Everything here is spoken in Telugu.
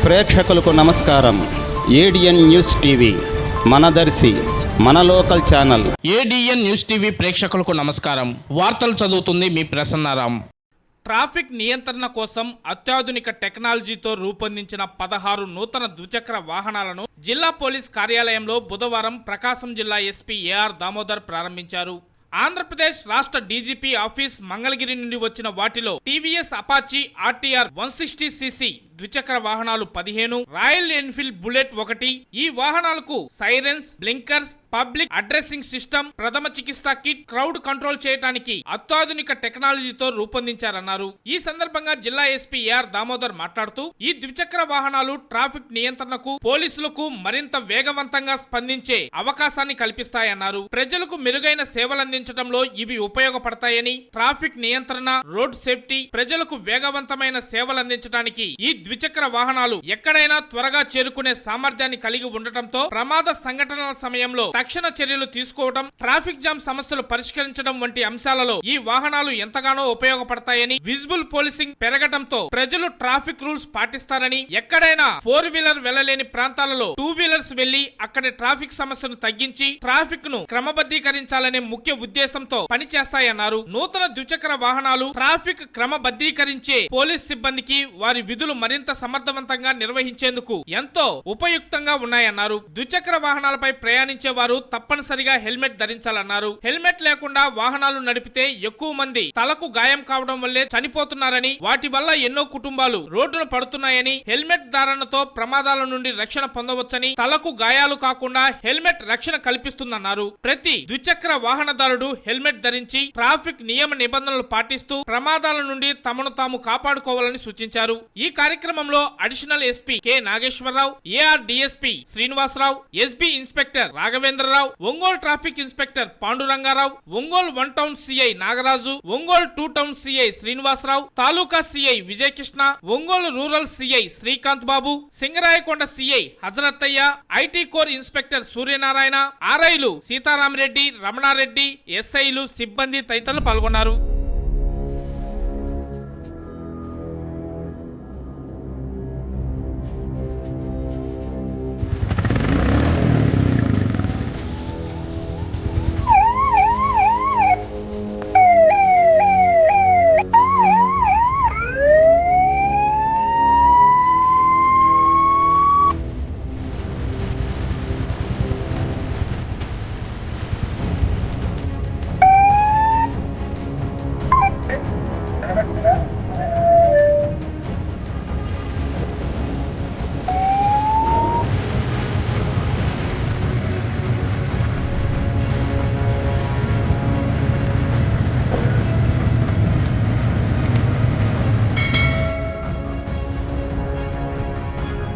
ప్రేక్షకులకు నమస్కారం. ఏడిఎన్ న్యూస్ టీవీ మనదర్శి మన local channel. ADN news TV ప్రేక్షకులకు నమస్కారం. వార్తలు చదువుతుంది మీ ప్రసన్నారాం. ట్రాఫిక్ నియంత్రణ కోసం అత్యాధునిక టెక్నాలజీతో రూపొందించిన 16 నూతన ద్విచక్ర వాహనాలను జిల్లా పోలీస్ కార్యాలయంలో బుధవారం ప్రకాశం జిల్లా ఎస్పీ ఏఆర్ దామోదర్ ప్రారంభించారు. ఆంధ్రప్రదేశ్ రాష్ట్ర డీజీపీ ఆఫీస్ మంగళగిరి నుండి వచ్చిన వాటిలో టీవీఎస్ అపాచీ ఆర్టీఆర్ 160cc ద్విచక్ర వాహనాలు 15, రాయల్ ఎన్ఫీల్డ్ బుల్లెట్ 1. ఈ వాహనాలకు sirens, blinkers, public addressing system, ప్రథమ చికిత్స కిట్, క్రౌడ్ కంట్రోల్ చేయడానికి అత్యాధునిక టెక్నాలజీతో రూపొందించారన్నారు. ఈ సందర్భంగా జిల్లా ఎస్పీ ఏఆర్ దామోదర్ మాట్లాడుతూ ఈ ద్విచక్ర వాహనాలు ట్రాఫిక్ నియంత్రణకు, పోలీసులకు మరింత వేగవంతంగా స్పందించే అవకాశాన్ని కల్పిస్తాయన్నారు. ప్రజలకు మెరుగైన సేవలందించడంలో ఇవి ఉపయోగపడతాయని, ట్రాఫిక్ నియంత్రణ, రోడ్ సేఫ్టీ, ప్రజలకు వేగవంతమైన సేవలందించడానికి ఈ ద్విచక్ర వాహనాలు ఎక్కడైనా త్వరగా చేరుకునే సామర్థ్యాన్ని కలిగి ఉండటంతో ప్రమాద సంఘటనల సమయంలో తక్షణ చర్యలు తీసుకోవడం, ట్రాఫిక్ జామ్ సమస్యలు పరిష్కరించడం వంటి అంశాలలో ఈ వాహనాలు ఎంతగానో ఉపయోగపడతాయని, విజిబుల్ పోలీసింగ్ పెరగటంతో ప్రజలు ట్రాఫిక్ రూల్స్ పాటిస్తారని, ఎక్కడైనా 4 వీలర్ వెళ్లలేని ప్రాంతాలలో 2 వీలర్స్ వెళ్లి అక్కడి ట్రాఫిక్ సమస్యను తగ్గించి ట్రాఫిక్ ను క్రమబద్ధీకరించాలనే ముఖ్య ఉద్దేశంతో పనిచేస్తాయన్నారు. నూతన ద్విచక్ర వాహనాలు ట్రాఫిక్ క్రమబద్ధీకరించే పోలీస్ సిబ్బందికి వారి విధులు మరింత సమర్థవంతంగా నిర్వహించేందుకు ఎంతో ఉపయుక్తంగా ఉన్నాయన్నారు. ద్విచక్ర వాహనాలపై ప్రయాణించే వారు తప్పనిసరిగా హెల్మెట్ ధరించాలన్నారు. హెల్మెట్ లేకుండా వాహనాలు నడిపితే ఎక్కువ మంది తలకు గాయం కావడం వల్లే చనిపోతున్నారని, వాటి వల్ల ఎన్నో కుటుంబాలు రోడ్డున పడుతున్నాయని, హెల్మెట్ ధారణతో ప్రమాదాల నుండి రక్షణ పొందవచ్చని, తలకు గాయాలు కాకుండా హెల్మెట్ రక్షణ కల్పిస్తుందన్నారు. ప్రతి ద్విచక్ర వాహనదారుడు హెల్మెట్ ధరించి ట్రాఫిక్ నియమ నిబంధనలు పాటిస్తూ ప్రమాదాల నుండి తమను తాము కాపాడుకోవాలని సూచించారు. ఈ కార్యక్రమంలో additional SP K Nageswararao, AR DSP Srinivasarao, SB inspector Raghavendrarao, Ongole traffic inspector Pandurangarao, Ongole 1 town CI Nagaraju, Ongole 2 town CI Srinivasarao, taluka CI Vijayakrishna, Ongole rural CI Srikanth Babu, Singarayakonda CI Hazarathaiah, IT core inspector Suryanarayana, ఆర్ఐలు సీతారామరెడ్డి, రమణారెడ్డి, ఎస్ఐలు, సిబ్బంది తదితరులు పాల్గొన్నారు.